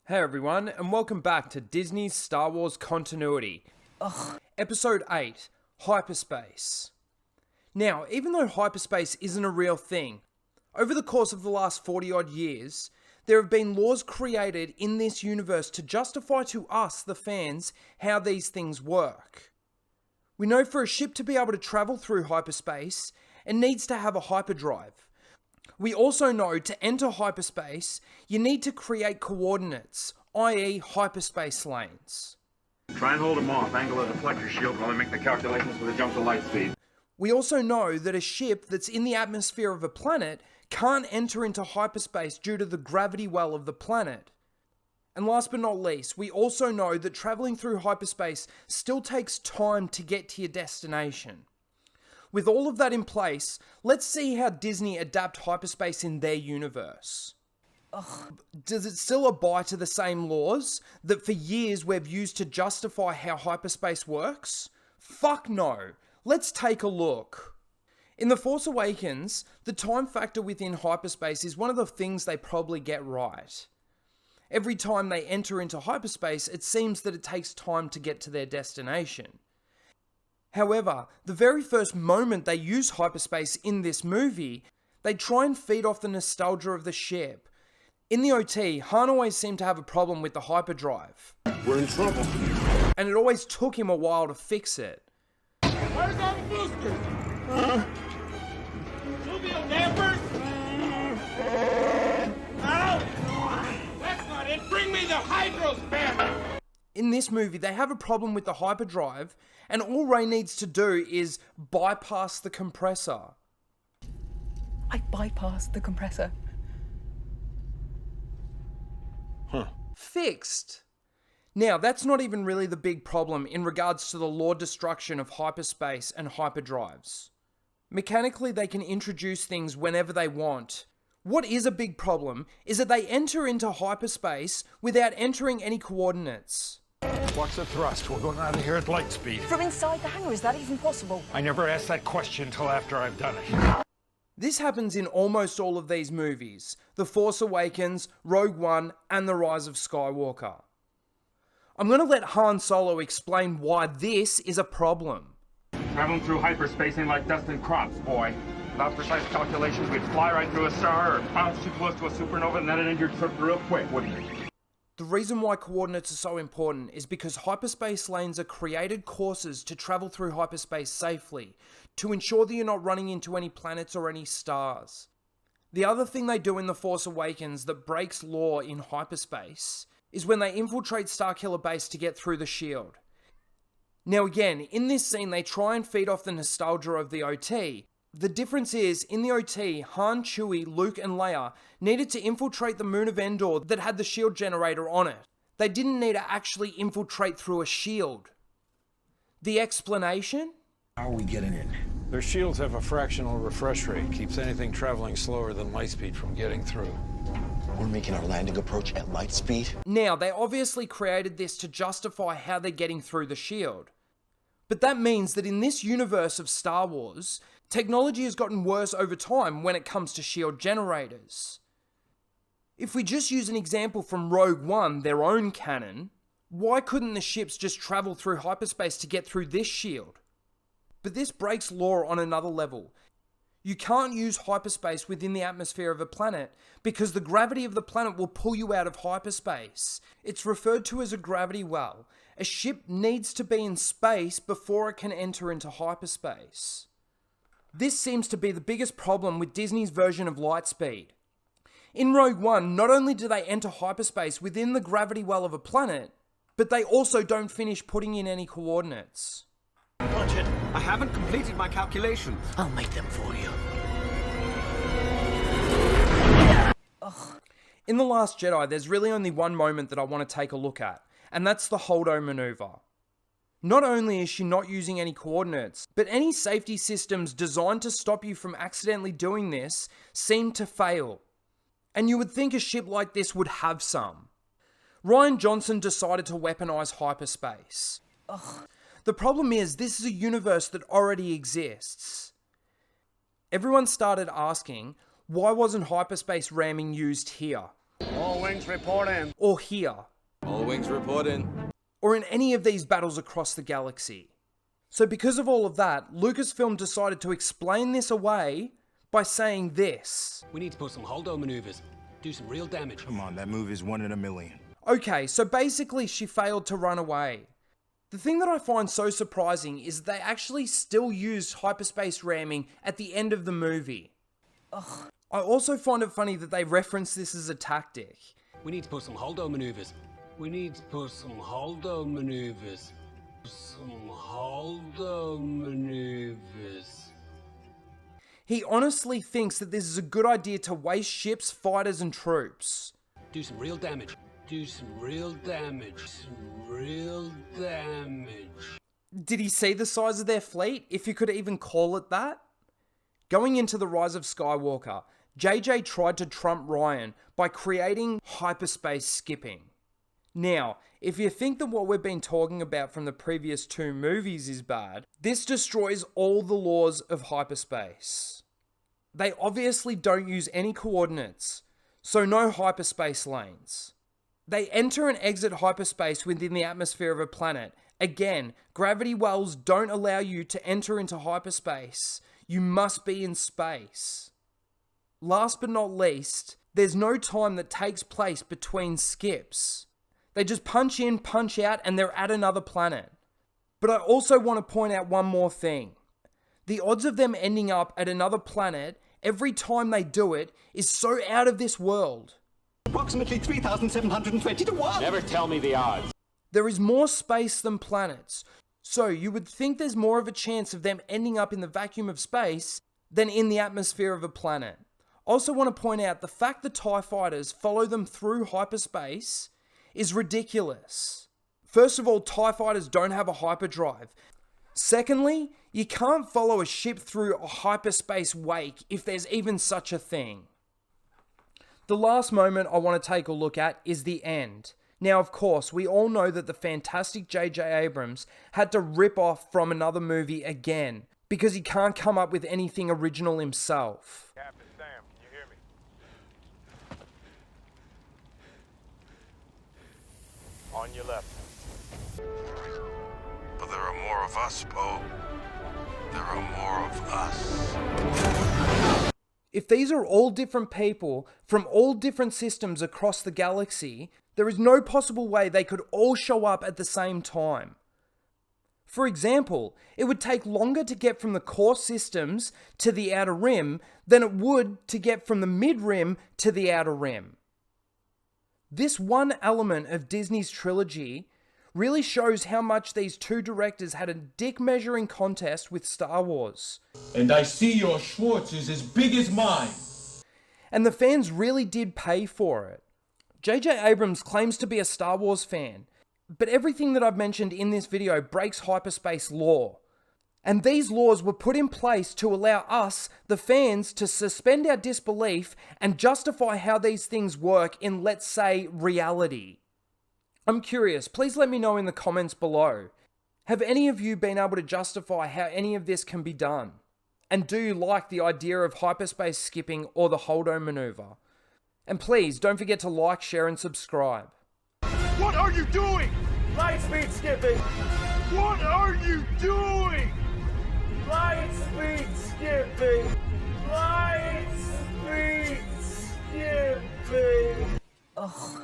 Hey everyone, and welcome back to Disney's Star Wars continuity. Episode 8, Hyperspace. Now, even though hyperspace isn't a real thing, over the course of the last 40 odd years, there have been laws created in this universe to justify to us, the fans, how these things work. We know for a ship to be able to travel through hyperspace, it needs to have a hyperdrive. We also know to enter hyperspace, you need to create coordinates, i.e. hyperspace lanes. Try and hold them off. Angle the deflector shield while I make the calculations for the jump to Lightspeed. We also know that a ship that's in the atmosphere of a planet can't enter into hyperspace due to the gravity well of the planet. And last but not least, we also know that traveling through hyperspace still takes time to get to your destination. With all of that in place, let's see how Disney adapt hyperspace in their universe. Does it still abide to the same laws that for years we've used to justify how hyperspace works? Fuck no. Let's take a look. In The Force Awakens, the time factor within hyperspace is one of the things they probably get right. Every time they enter into hyperspace, it seems that it takes time to get to their destination. However, the very first moment they use hyperspace in this movie, they try and feed off the nostalgia of the ship. In the OT, Han always seemed to have a problem with the hyperdrive. We're in trouble. And it always took him a while to fix it. Where's all the boosters? Fluvial dampers? No! That's not it! Bring me the Hyperspace! In this movie, they have a problem with the hyperdrive, and all Rey needs to do is bypass the compressor. I bypassed the compressor. Fixed. Now, that's not even really the big problem in regards to the law destruction of hyperspace and hyperdrives. Mechanically, they can introduce things whenever they want. What is a big problem is that they enter into hyperspace without entering any coordinates. What's the thrust? We're going out of here at Lightspeed. From inside the hangar, is that even possible? I never asked that question until after I've done it. This happens in almost all of these movies: The Force Awakens, Rogue One, and The Rise of Skywalker. I'm going to let Han Solo explain why this is a problem. Traveling through hyperspace ain't like dust and crops, boy. Without precise calculations, we'd fly right through a star or bounce too close to a supernova and then end your trip real quick, wouldn't it? The reason why coordinates are so important is because hyperspace lanes are created courses to travel through hyperspace safely, to ensure that you're not running into any planets or any stars. The other thing they do in The Force Awakens that breaks law in hyperspace is when they infiltrate Starkiller Base to get through the shield. Now again, in this scene they try and feed off the nostalgia of the OT. The difference is, in the OT, Han, Chewie, Luke and Leia needed to infiltrate the moon of Endor that had the shield generator on it. They didn't need to actually infiltrate through a shield. The explanation? How are we getting in? Their shields have a fractional refresh rate. Keeps anything traveling slower than Lightspeed from getting through. We're making our landing approach at Lightspeed? Now, they obviously created this to justify how they're getting through the shield. But that means that in this universe of Star Wars, technology has gotten worse over time when it comes to shield generators. If we just use an example from Rogue One, their own canon, why couldn't the ships just travel through hyperspace to get through this shield? But this breaks law on another level. You can't use hyperspace within the atmosphere of a planet because the gravity of the planet will pull you out of hyperspace. It's referred to as a gravity well. A ship needs to be in space before it can enter into hyperspace. This seems to be the biggest problem with Disney's version of Lightspeed. In Rogue One, not only do they enter hyperspace within the gravity well of a planet, but they also don't finish putting in any coordinates. Watch it. I haven't completed my calculations. I'll make them for you. In The Last Jedi, there's really only one moment that I want to take a look at, and that's the Holdo maneuver. Not only is she not using any coordinates, but any safety systems designed to stop you from accidentally doing this seem to fail. And you would think a ship like this would have some. Rian Johnson decided to weaponize hyperspace. The problem is, this is a universe that already exists. Everyone started asking, why wasn't hyperspace ramming used here? All wings report in. or here, All wings report in. or in any of these battles across the galaxy. So because of all of that, Lucasfilm decided to explain this away by saying this. We need to put some holdo maneuvers. Do some real damage. Come on, that move is 1 in a million. Okay, so basically she failed to run away. The thing that I find so surprising is they actually still used hyperspace ramming at the end of the movie. Ugh. I also find it funny that they reference this as a tactic. We need to put some holdo maneuvers. We need to put some holdo maneuvers. Some holdo maneuvers. He honestly thinks that this is a good idea to waste ships, fighters, and troops. Do some real damage. Do some real damage. Some real damage. Did he see the size of their fleet, if you could even call it that? Going into The Rise of Skywalker, JJ tried to trump Ryan by creating hyperspace skipping. Now, if you think that what we've been talking about from the previous 2 movies is bad, this destroys all the laws of hyperspace. They obviously don't use any coordinates, so no hyperspace lanes. They enter and exit hyperspace within the atmosphere of a planet. Again, gravity wells don't allow you to enter into hyperspace. You must be in space. Last but not least, there's no time that takes place between skips. They just punch in, punch out, and they're at another planet. But I also want to point out one more thing. The odds of them ending up at another planet every time they do it is so out of this world. Approximately 3,720 to 1. Never tell me the odds. There is more space than planets, so you would think there's more of a chance of them ending up in the vacuum of space than in the atmosphere of a planet. I also want to point out the fact that TIE fighters follow them through hyperspace is ridiculous. First of all, TIE fighters don't have a hyperdrive. Secondly, you can't follow a ship through a hyperspace wake if there's even such a thing. The last moment I want to take a look at is the end. Now, of course, we all know that the fantastic J.J. Abrams had to rip off from another movie again because he can't come up with anything original himself. Captain Sam, can you hear me? On your left. But there are more of us, Poe. There are more of us. If these are all different people from all different systems across the galaxy, there is no possible way they could all show up at the same time. For example, it would take longer to get from the core systems to the outer rim than it would to get from the mid-rim to the outer rim. This one element of Disney's trilogy really shows how much these 2 directors had a dick measuring contest with Star Wars. And I see your Schwartz is as big as mine. And the fans really did pay for it. J.J. Abrams claims to be a Star Wars fan, but everything that I've mentioned in this video breaks hyperspace law. And these laws were put in place to allow us, the fans, to suspend our disbelief and justify how these things work in, let's say, reality. I'm curious, please let me know in the comments below. Have any of you been able to justify how any of this can be done? And do you like the idea of hyperspace skipping or the holdo maneuver? And please don't forget to like, share, and subscribe. What are you doing? Lightspeed skipping. What are you doing? Lightspeed skipping. Lightspeed skipping. Ugh.